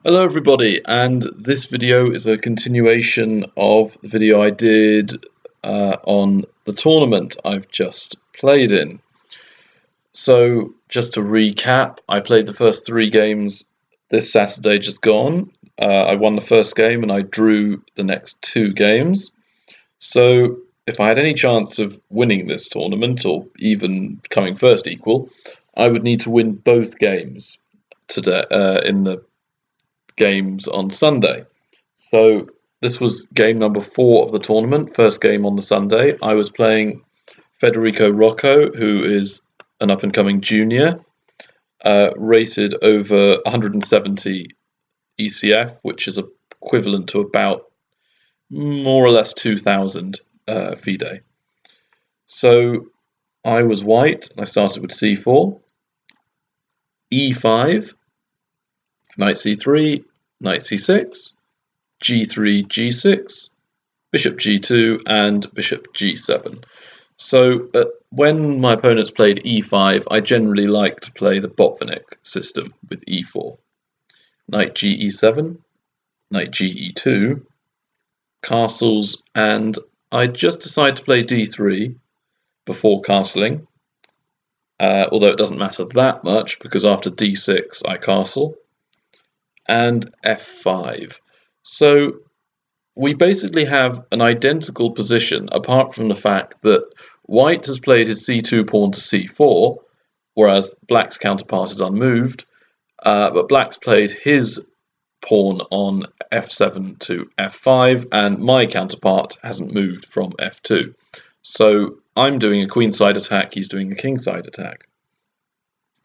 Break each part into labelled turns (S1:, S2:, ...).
S1: Hello everybody, and this video is a continuation of the video I did on the tournament I've just played in. So just to recap, I played the first 3 games this Saturday just gone. I won the first game and I drew the next 2 games. So if I had any chance of winning this tournament or even coming first equal, I would need to win both games today in the games on Sunday. So this was game number 4 of the tournament, first game on the Sunday. I was playing Federico Rocco, who is an up-and-coming junior, rated over 170 ECF, which is equivalent to about more or less 2,000 FIDE. So I was white. I started with c4, e5, knight c3, knight c6, g3, g6, bishop g2, and bishop g7. So when my opponents played e5, I generally like to play the Botvinnik system with e4. Knight ge7, knight ge2, castles, and I just decide to play d3 before castling, although it doesn't matter that much because after d6 I castle, and f5. So we basically have an identical position apart from the fact that white has played his c2 pawn to c4, whereas black's counterpart is unmoved, but black's played his pawn on f7 to f5, and my counterpart hasn't moved from f2. So I'm doing a queenside attack, he's doing a kingside attack.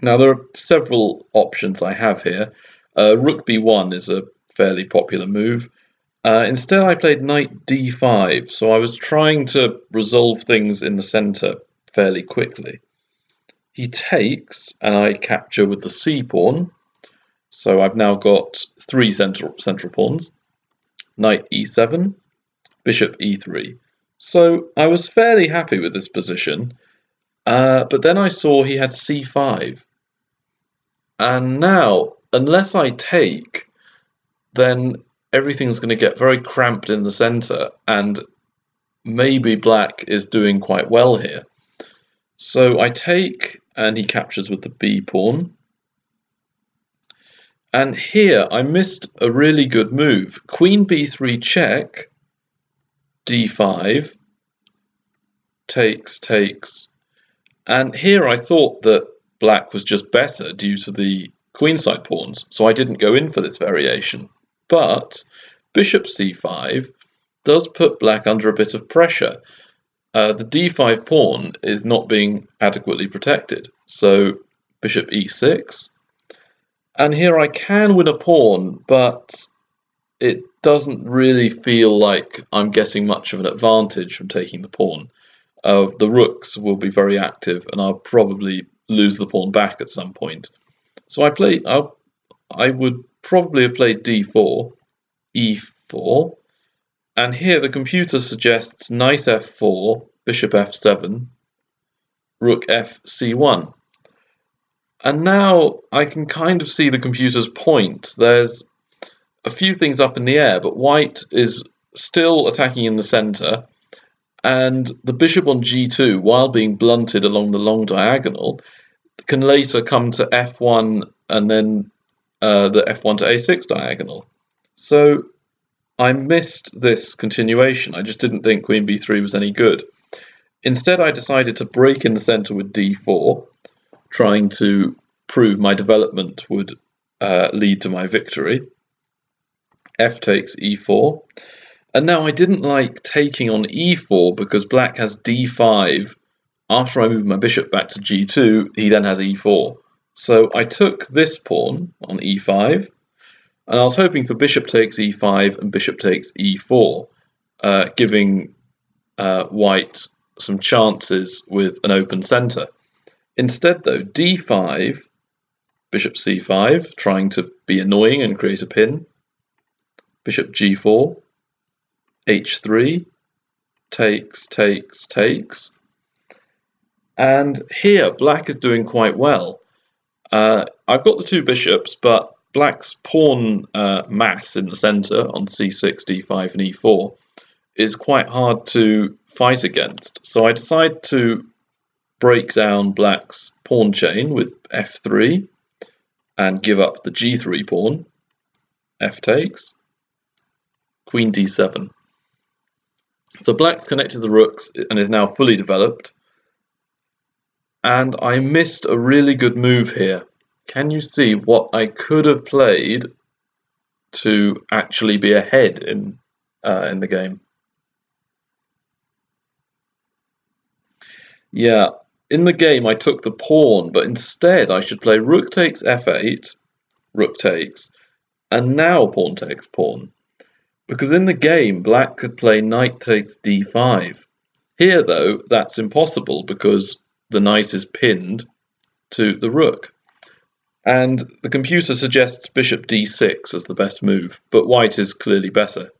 S1: Now there are several options I have here. Rook b1 is a fairly popular move. Instead I played knight d5, so I was trying to resolve things in the centre fairly quickly. He takes, and I capture with the c-pawn, so I've now got 3 central pawns. Knight e7, bishop e3. So I was fairly happy with this position, but then I saw he had c5. And now, unless I take, then everything's going to get very cramped in the centre, and maybe black is doing quite well here. So I take, and he captures with the b pawn. And here I missed a really good move. Queen b3 check, d5, takes, and here I thought that black was just better due to the queenside pawns, so I didn't go in for this variation. But bishop c5 does put black under a bit of pressure. The d5 pawn is not being adequately protected, so bishop e6. And here I can win a pawn, but it doesn't really feel like I'm getting much of an advantage from taking the pawn. The rooks will be very active, and I'll probably lose the pawn back at some point. So I would probably have played d4, e4, and here the computer suggests knight f4, bishop f7, rook f c1. And now I can kind of see the computer's point. There's a few things up in the air, but white is still attacking in the centre, and the bishop on g2, while being blunted along the long diagonal, can later come to f1 and then the f1 to a6 diagonal. So I missed this continuation. I just didn't think queen b3 was any good. Instead, I decided to break in the centre with d4, trying to prove my development would lead to my victory. F takes e4. And now I didn't like taking on e4 because black has d5. After I move my bishop back to g2, he then has e4. So I took this pawn on e5, and I was hoping for bishop takes e5 and bishop takes e4, giving white some chances with an open centre. Instead, though, d5, bishop c5, trying to be annoying and create a pin, bishop g4, h3, takes. And here, black is doing quite well. I've got the 2 bishops, but black's pawn mass in the centre on c6, d5 and e4 is quite hard to fight against. So I decide to break down black's pawn chain with f3 and give up the g3 pawn. F takes, queen d7. So black's connected the rooks and is now fully developed. And I missed a really good move here. Can you see what I could have played to actually be ahead in the game? Yeah, in the game I took the pawn, but instead I should play rook takes f8, rook takes, and now pawn takes pawn. Because in the game, black could play knight takes d5. Here, though, that's impossible because the knight is pinned to the rook. And the computer suggests bishop d6 as the best move, but white is clearly better.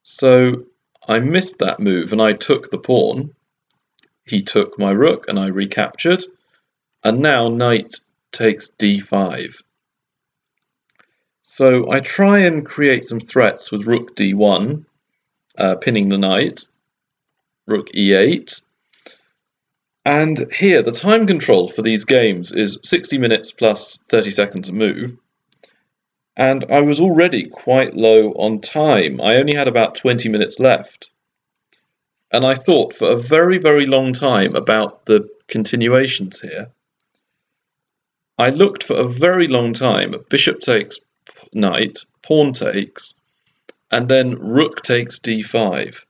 S1: So I missed that move and I took the pawn. He took my rook and I recaptured. And now knight takes d5. So I try and create some threats with rook d1, pinning the knight, rook e8. And here, the time control for these games is 60 minutes plus 30 seconds a move. And I was already quite low on time. I only had about 20 minutes left. And I thought for a very, very long time about the continuations here. I looked for a very long time at bishop takes knight, pawn takes, and then rook takes d5.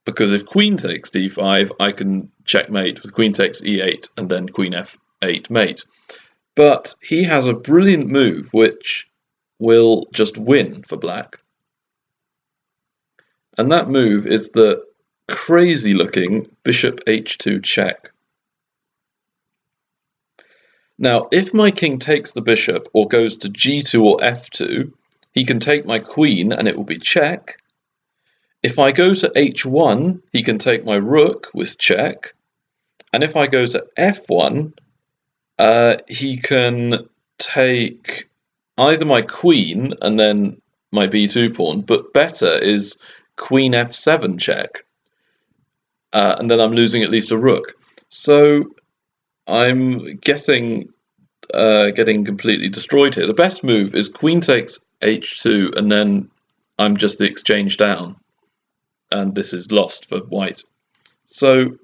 S1: Because if queen takes d5, I can checkmate with queen takes e8 and then queen f8 mate. But he has a brilliant move which will just win for black. And that move is the crazy looking bishop h2 check. Now, if my king takes the bishop or goes to g2 or f2, he can take my queen and it will be check. If I go to h1, he can take my rook with check. And if I go to f1, he can take either my queen and then my b2 pawn, but better is queen f7 check. And then I'm losing at least a rook. So I'm getting completely destroyed here. The best move is queen takes h2, and then I'm just the exchange down. And this is lost for white. So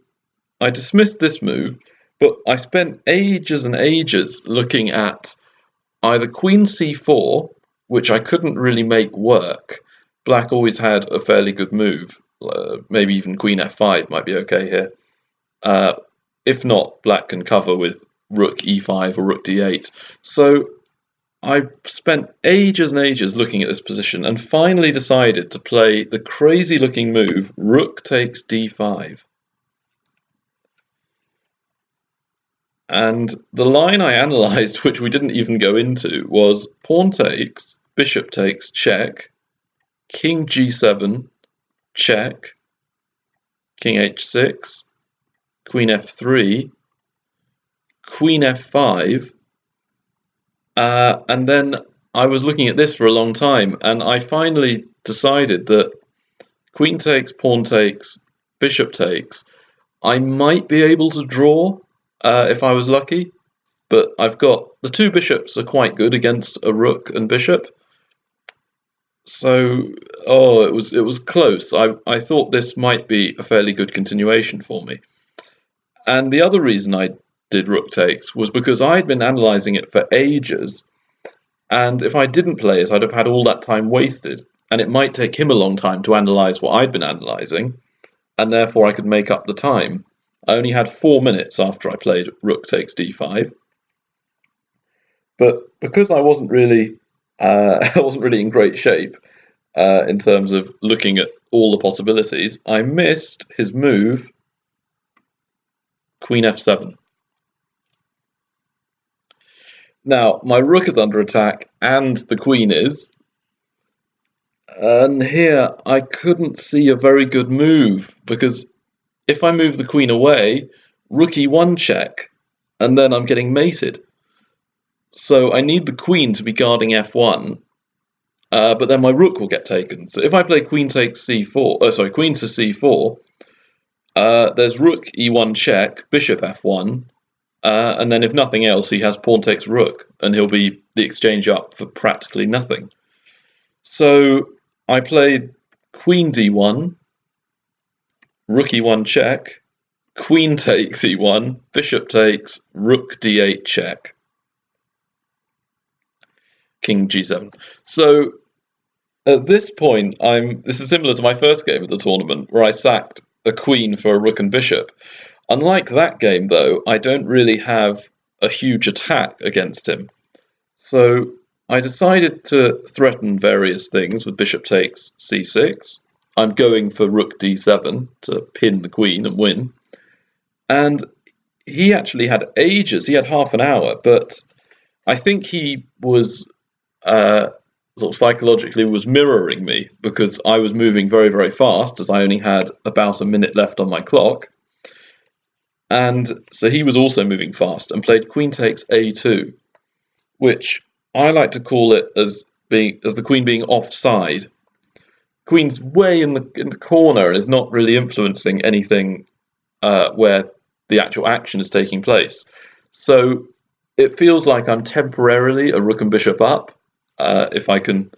S1: I dismissed this move, but I spent ages and ages looking at either queen c4, which I couldn't really make work. Black always had a fairly good move. Maybe even queen f5 might be okay here. If not, black can cover with rook e5 or rook d8. So I spent ages and ages looking at this position and finally decided to play the crazy looking move rook takes d5. And the line I analysed, which we didn't even go into, was pawn takes, bishop takes, check, king g7, check, king h6, queen f3, queen f5, and then I was looking at this for a long time, and I finally decided that queen takes, pawn takes, bishop takes, I might be able to draw if I was lucky, but I've got the two bishops are quite good against a rook and bishop. So, it was close. I thought this might be a fairly good continuation for me. And the other reason I did rook takes was because I'd been analysing it for ages, and if I didn't play it, I'd have had all that time wasted, and it might take him a long time to analyse what I'd been analysing, and therefore I could make up the time. I only had 4 minutes after I played rook takes d5, but because I wasn't really in great shape in terms of looking at all the possibilities, I missed his move queen f7. Now, my rook is under attack and the queen is. And here I couldn't see a very good move because if I move the queen away, rook e1 check, and then I'm getting mated. So I need the queen to be guarding f1, but then my rook will get taken. So if I play queen takes c4, queen to c4, there's rook e1 check, bishop f1, and then if nothing else, he has pawn takes rook, and he'll be the exchange up for practically nothing. So I played queen d1, rook e1 check, queen takes e1, bishop takes, rook d8 check, king g7. So at this point, this is similar to my first game of the tournament, where I sacked a queen for a rook and bishop. Unlike that game, though, I don't really have a huge attack against him. So I decided to threaten various things with bishop takes c6. I'm going for rook d7 to pin the queen and win. And he actually had ages, he had half an hour, but I think he was sort of psychologically was mirroring me because I was moving very, very fast as I only had about a minute left on my clock. And so he was also moving fast and played queen takes a2, which I like to call it as the queen being offside. Queen's way in the corner and is not really influencing anything where the actual action is taking place. So it feels like I'm temporarily a rook and bishop up, if I can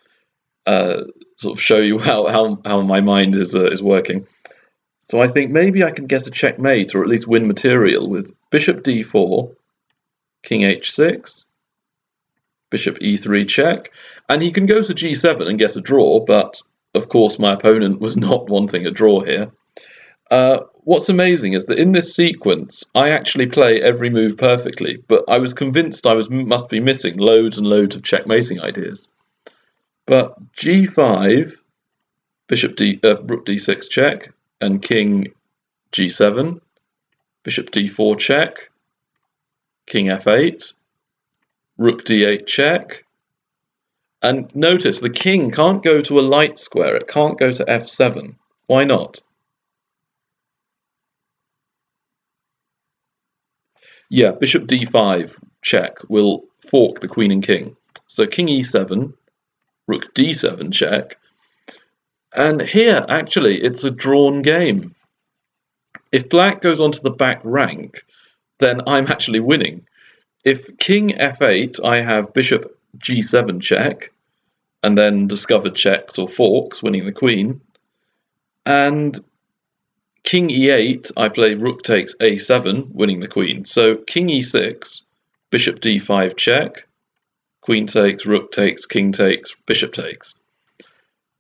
S1: sort of show you how my mind is working. So I think maybe I can get a checkmate or at least win material with bishop d4, king h6, bishop e3 check, and he can go to g7 and get a draw, but of course my opponent was not wanting a draw here. What's amazing is that in this sequence, I actually play every move perfectly, but I was convinced I must be missing loads and loads of checkmating ideas. But g5, rook d6 check, and king g7, bishop d4 check, king f8, rook d8 check. And notice the king can't go to a light square, it can't go to f7. Why not? Yeah, bishop d5 check will fork the queen and king. So king e7, rook d7 check. And here, actually, it's a drawn game. If black goes onto the back rank, then I'm actually winning. If king f8, I have bishop g7 check, and then discovered checks or forks, winning the queen. And king e8, I play rook takes a7, winning the queen. So king e6, bishop d5 check, queen takes, rook takes, king takes, bishop takes.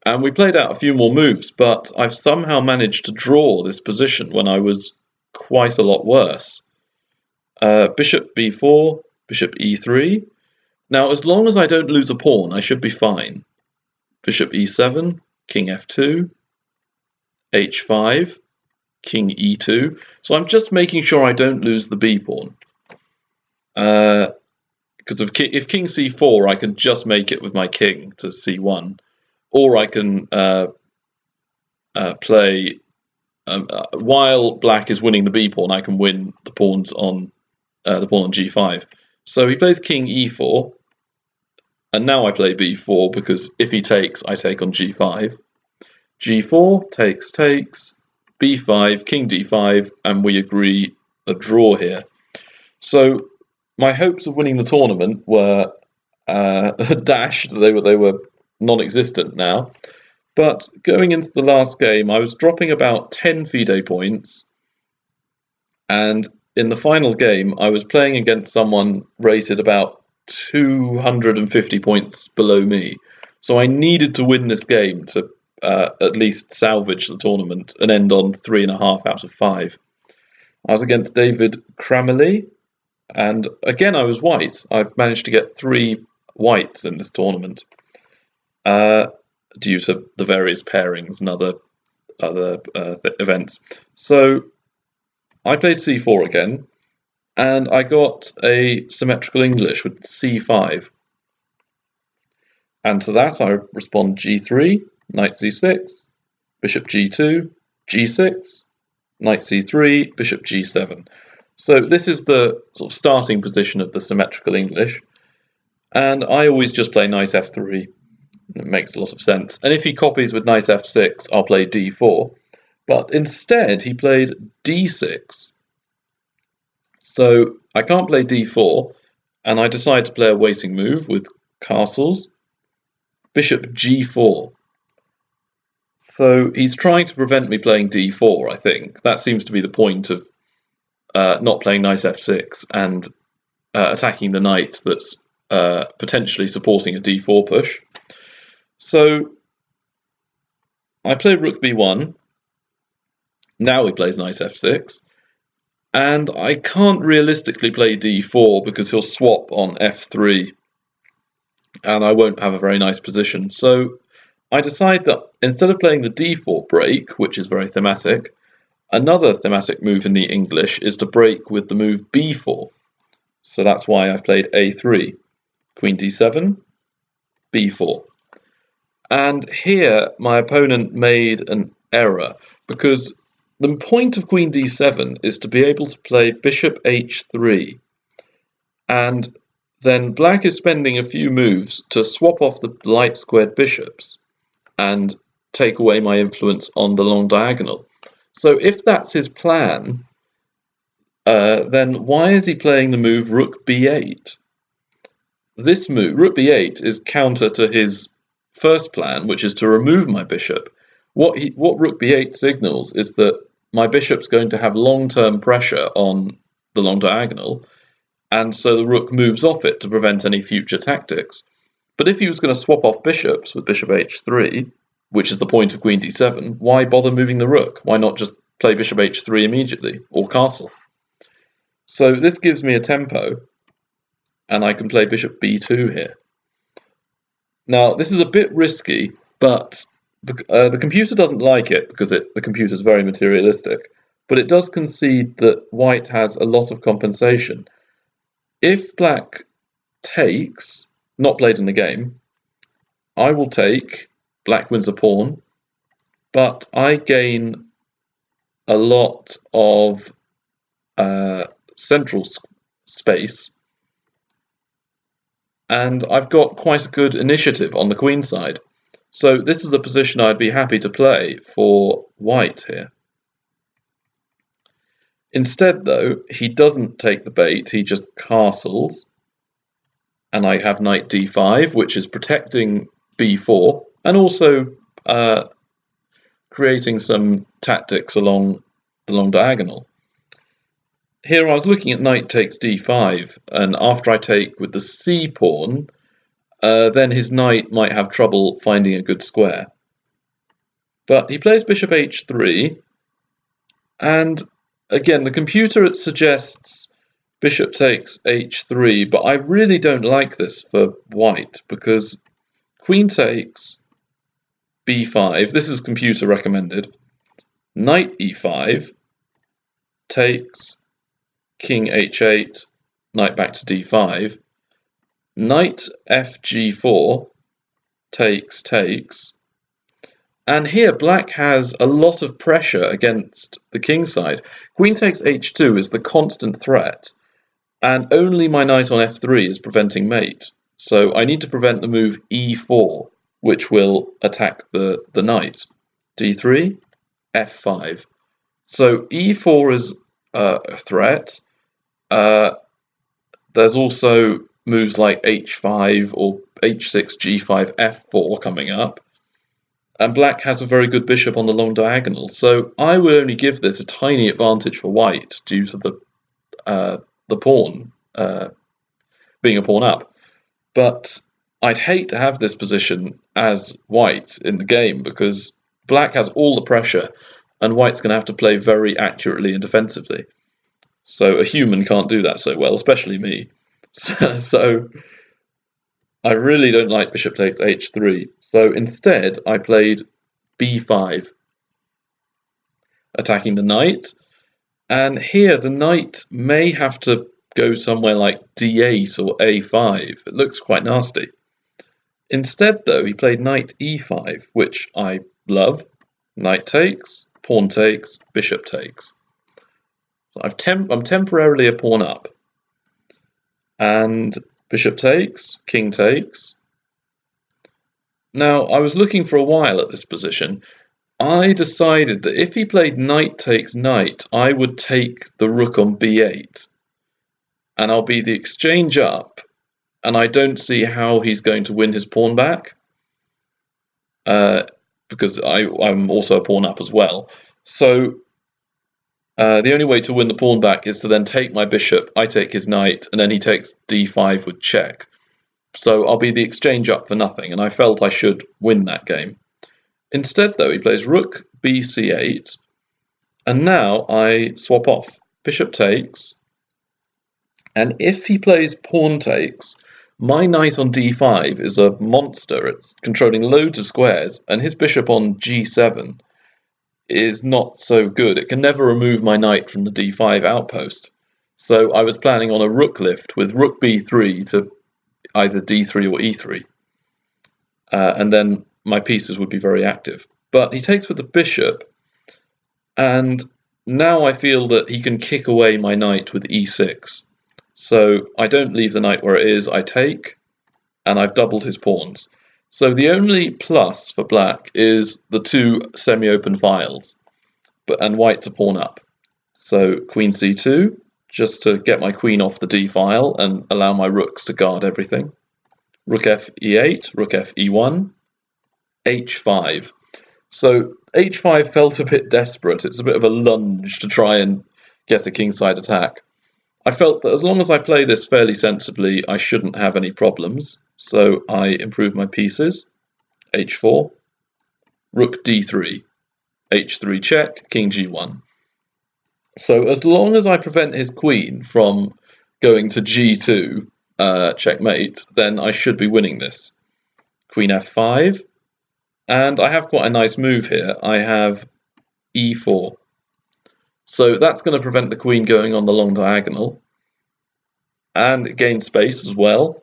S1: And we played out a few more moves, but I've somehow managed to draw this position when I was quite a lot worse. Bishop b4, bishop e3. Now, as long as I don't lose a pawn, I should be fine. Bishop e7, king f2, h5, king e2. So I'm just making sure I don't lose the b pawn. Because if king c4, I can just make it with my king to c1. Or I can play, while black is winning the b pawn, I can win the pawn on g5. So he plays king e4, and now I play b4 because if he takes, I take on g5. g4 takes, b5, king d5, and we agree a draw here. So my hopes of winning the tournament were dashed. They were non-existent now. But going into the last game, I was dropping about 10 FIDE points, and in the final game, I was playing against someone rated about 250 points below me. So I needed to win this game to at least salvage the tournament and end on 3.5 out of 5. I was against David Kramaley, and again I was white. I managed to get 3 whites in this tournament. Due to the various pairings and other events. So I played c4 again, and I got a symmetrical English with c5. And to that I respond g3, knight c6, bishop g2, g6, knight c3, bishop g7. So this is the sort of starting position of the symmetrical English. And I always just play knight f3. It makes a lot of sense. And if he copies with knight f6, I'll play d4. But instead, he played d6. So I can't play d4, and I decide to play a waiting move with castles. Bishop g4. So he's trying to prevent me playing d4, I think. That seems to be the point of not playing knight f6 and attacking the knight that's potentially supporting a d4 push. So I play rook b1. Now he plays knight f6. And I can't realistically play d4 because he'll swap on f3. And I won't have a very nice position. So I decide that instead of playing the d4 break, which is very thematic, another thematic move in the English is to break with the move b4. So that's why I've played a3. Queen d7, b4. And here my opponent made an error because the point of queen d7 is to be able to play bishop h3. And then black is spending a few moves to swap off the light squared bishops and take away my influence on the long diagonal. So if that's his plan, then why is he playing the move rook b8? This move, rook b8, is counter to his first plan, which is to remove my bishop. What rook b8 signals is that my bishop's going to have long-term pressure on the long diagonal, and so the rook moves off it to prevent any future tactics. But if he was going to swap off bishops with bishop h3, which is the point of queen d7, why bother moving the rook? Why not just play bishop h3 immediately, or castle? So this gives me a tempo, and I can play bishop b2 here. Now, this is a bit risky, but the computer doesn't like it because the computer is very materialistic, but it does concede that white has a lot of compensation. If black takes, not played in the game, I will take, black wins a pawn, but I gain a lot of central space, and I've got quite a good initiative on the queen side. So this is a position I'd be happy to play for white here. Instead, though, he doesn't take the bait, he just castles, and I have knight d5, which is protecting b4, and also creating some tactics along the long diagonal. Here I was looking at knight takes d5, and after I take with the c pawn, then his knight might have trouble finding a good square. But he plays bishop h3, and again, the computer suggests bishop takes h3, but I really don't like this for white, because queen takes b5, this is computer recommended, knight e5, takes king h8, knight back to d5, knight fg4, takes, and here black has a lot of pressure against the king side. Queen takes h2 is the constant threat, and only my knight on f3 is preventing mate. So I need to prevent the move e4, which will attack the knight. d3, f5. So e4 is a threat. There's also moves like h5 or h6, g5, f4 coming up. And black has a very good bishop on the long diagonal. So I would only give this a tiny advantage for white due to the pawn being a pawn up. But I'd hate to have this position as white in the game because black has all the pressure and white's going to have to play very accurately and defensively. So a human can't do that so well, especially me. So I really don't like bishop takes h3. So instead, I played b5, attacking the knight. And here, the knight may have to go somewhere like d8 or a5. It looks quite nasty. Instead, though, he played knight e5, which I love. Knight takes, pawn takes, bishop takes. So I'm temporarily a pawn up. And Bishop takes, king takes. Now, I was looking for a while at this position. I decided that if he played knight takes knight, I would take the rook on b8. And I'll be the exchange up, and I don't see how he's going to win his pawn back. Because I'm also a pawn up as well. So the only way to win the pawn back is to then take my bishop, I take his knight, and then he takes d5 with check. So I'll be the exchange up for nothing, and I felt I should win that game. Instead, though, he plays rook bc8, and now I swap off. Bishop takes, and if he plays pawn takes, my knight on d5 is a monster. It's controlling loads of squares, and his bishop on g7 is not so good. It can never remove my knight from the d5 outpost. So I was planning on a rook lift with rook b3 to either d3 or e3. And then my pieces would be very active. But he takes with the bishop, and now I feel that he can kick away my knight with e6. So I don't leave the knight where it is, I take, and I've doubled his pawns. So the only plus for black is the two semi-open files, and white's a pawn up. So queen c2, just to get my queen off the d file and allow my rooks to guard everything. Rook f e8, rook f e1, h5. So h5 felt a bit desperate. It's a bit of a lunge to try and get a kingside attack. I felt that as long as I play this fairly sensibly, I shouldn't have any problems. So I improve my pieces. h4, rook d3, h3 check, king g1. So as long as I prevent his queen from going to g2, checkmate, then I should be winning this. Queen f5, and I have quite a nice move here. I have e4. So that's going to prevent the queen going on the long diagonal, and it gains space as well.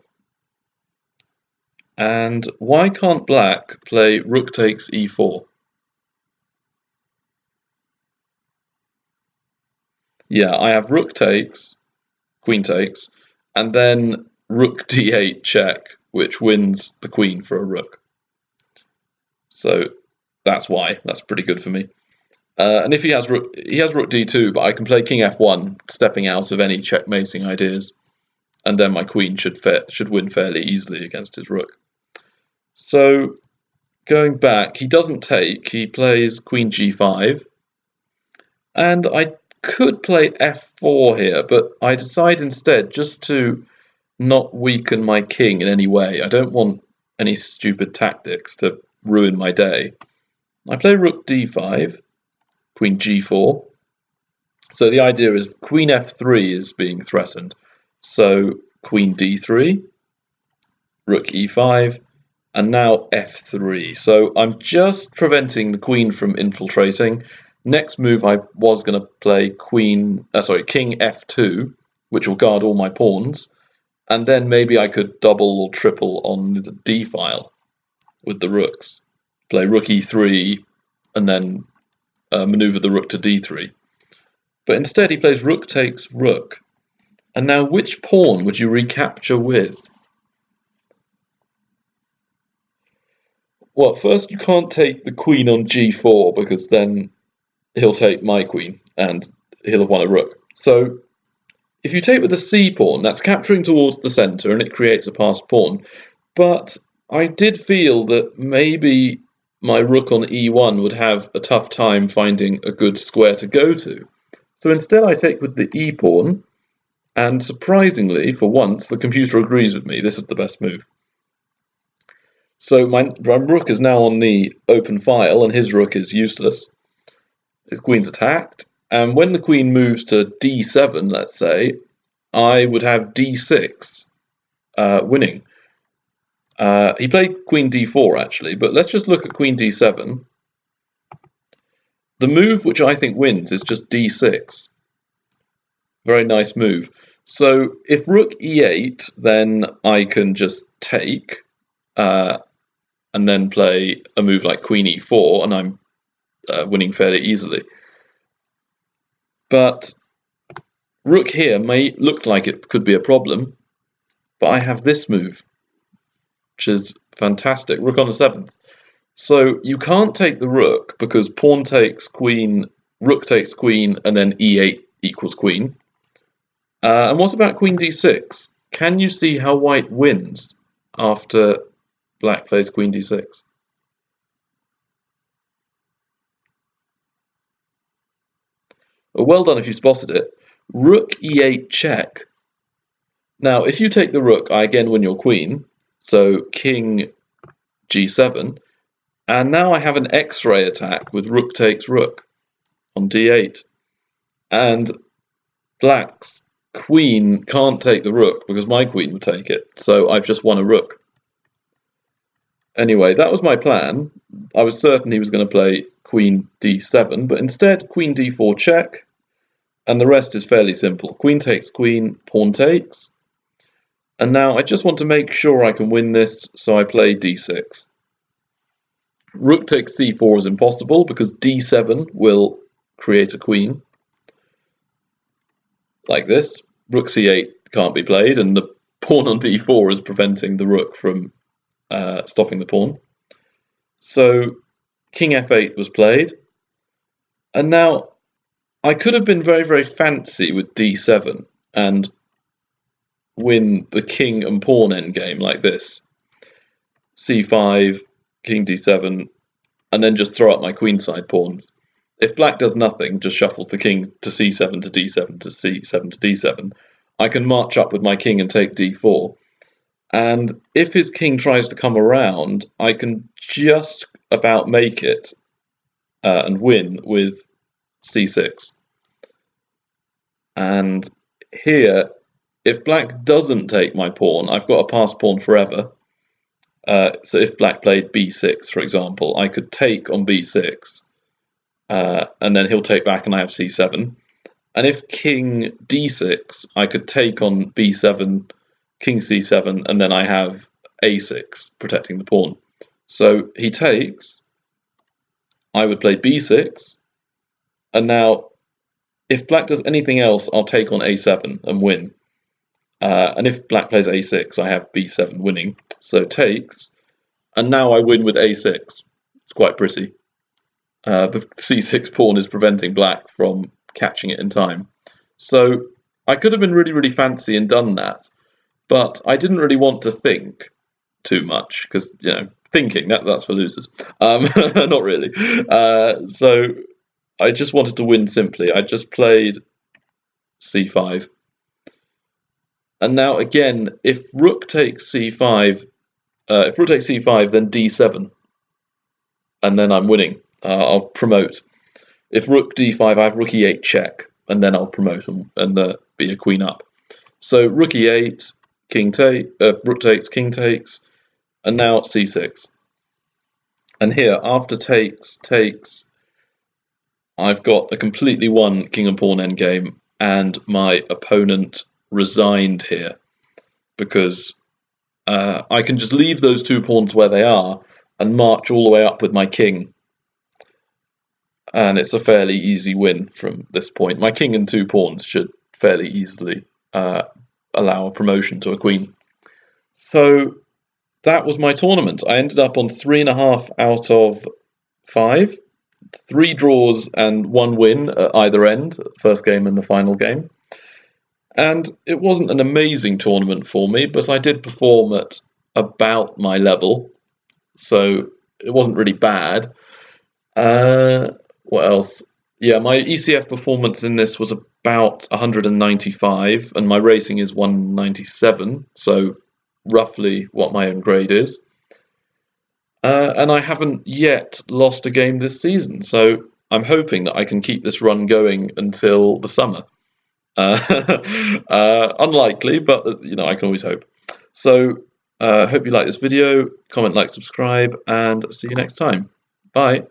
S1: And why can't black play rook takes e4? Yeah, I have rook takes, queen takes, and then rook d8 check, which wins the queen for a rook. So that's why. That's pretty good for me. And if he has rook d2, but I can play king f1, stepping out of any checkmating ideas, and then my queen should win fairly easily against his rook. So going back, he doesn't take. He plays queen g5, and I could play f4 here, but I decide instead just to not weaken my king in any way. I don't want any stupid tactics to ruin my day. I play rook d5, queen g4. So the idea is queen f3 is being threatened. So queen d3, rook e5, and now f3. So I'm just preventing the queen from infiltrating. Next move, I was going to play king f2, which will guard all my pawns, and then maybe I could double or triple on the d file with the rooks. Play rook e3, and then maneuver the rook to d3. But instead, he plays rook takes rook. And now, which pawn would you recapture with? Well, first, you can't take the queen on g4, because then he'll take my queen, and he'll have won a rook. So if you take with the c pawn, that's capturing towards the centre, and it creates a passed pawn. But I did feel that maybe my rook on e1 would have a tough time finding a good square to go to. So instead I take with the e pawn, and surprisingly, for once, the computer agrees with me. This is the best move. So my rook is now on the open file, and his rook is useless. His queen's attacked, and when the queen moves to d7, let's say, I would have d6 winning. He played queen d4, actually, but let's just look at queen d7. The move which I think wins is just d6. Very nice move. So if rook e8, then I can just take, and then play a move like queen e4, and I'm winning fairly easily. But rook here may look like it could be a problem, but I have this move, which is fantastic. Rook on the 7th. So you can't take the rook because pawn takes queen, rook takes queen, and then e8 equals queen. And what about queen d6? Can you see how white wins after black plays queen d6? Well done if you spotted it. Rook e8 check. Now, if you take the rook, I again win your queen. So king g7. And now I have an X-ray attack with rook takes rook on d8. And black's queen can't take the rook because my queen would take it. So I've just won a rook. Anyway, that was my plan. I was certain he was going to play queen d7, but instead queen d4 check, and the rest is fairly simple. Queen takes queen, pawn takes, and now I just want to make sure I can win this, so I play d6. Rook takes c4 is impossible because d7 will create a queen, like this. Rook c8 can't be played, and the pawn on d4 is preventing the rook from stopping the pawn. So king f8 was played, and now I could have been very, very fancy with d7 and win the king and pawn endgame like this. c5, king d7, and then just throw up my queenside pawns. If black does nothing, just shuffles the king to c7 to d7 to c7 to d7, I can march up with my king and take d4. And if his king tries to come around, I can just about make it and win with c6. And here, if black doesn't take my pawn, I've got a passed pawn forever. So if black played b6, for example, I could take on b6, and then he'll take back and I have c7. And if king d6, I could take on b7, king c7, and then I have a6, protecting the pawn. So he takes, I would play b6, and now if black does anything else, I'll take on a7 and win. And if black plays a6, I have b7 winning. So takes, and now I win with a6. It's quite pretty. The c6 pawn is preventing black from catching it in time. So I could have been really, really fancy and done that, but I didn't really want to think too much because, you know, thinking, that's for losers. Not really. So I just wanted to win simply. I just played c5. And now again, if rook takes c5, then d7, and then I'm winning. I'll promote. If rook d5, I have rook e8 check, and then I'll promote and be a queen up. So rook e8, rook takes, king takes, and now c6. And here, after takes, I've got a completely won king and pawn endgame, and my opponent resigned here because I can just leave those two pawns where they are and march all the way up with my king. And it's a fairly easy win from this point. My king and two pawns should fairly easily allow a promotion to a queen. So that was my tournament. I ended up on 3.5 out of 5. 3 draws and 1 win at either end, first game and the final game. And it wasn't an amazing tournament for me, but I did perform at about my level, so it wasn't really bad. What else? Yeah, my ECF performance in this was about 195, and my rating is 197, so roughly what my own grade is. And I haven't yet lost a game this season, so I'm hoping that I can keep this run going until the summer. Unlikely, but you know, I can always hope. So hope you like this video. Comment, like, subscribe, and see you next time. Bye.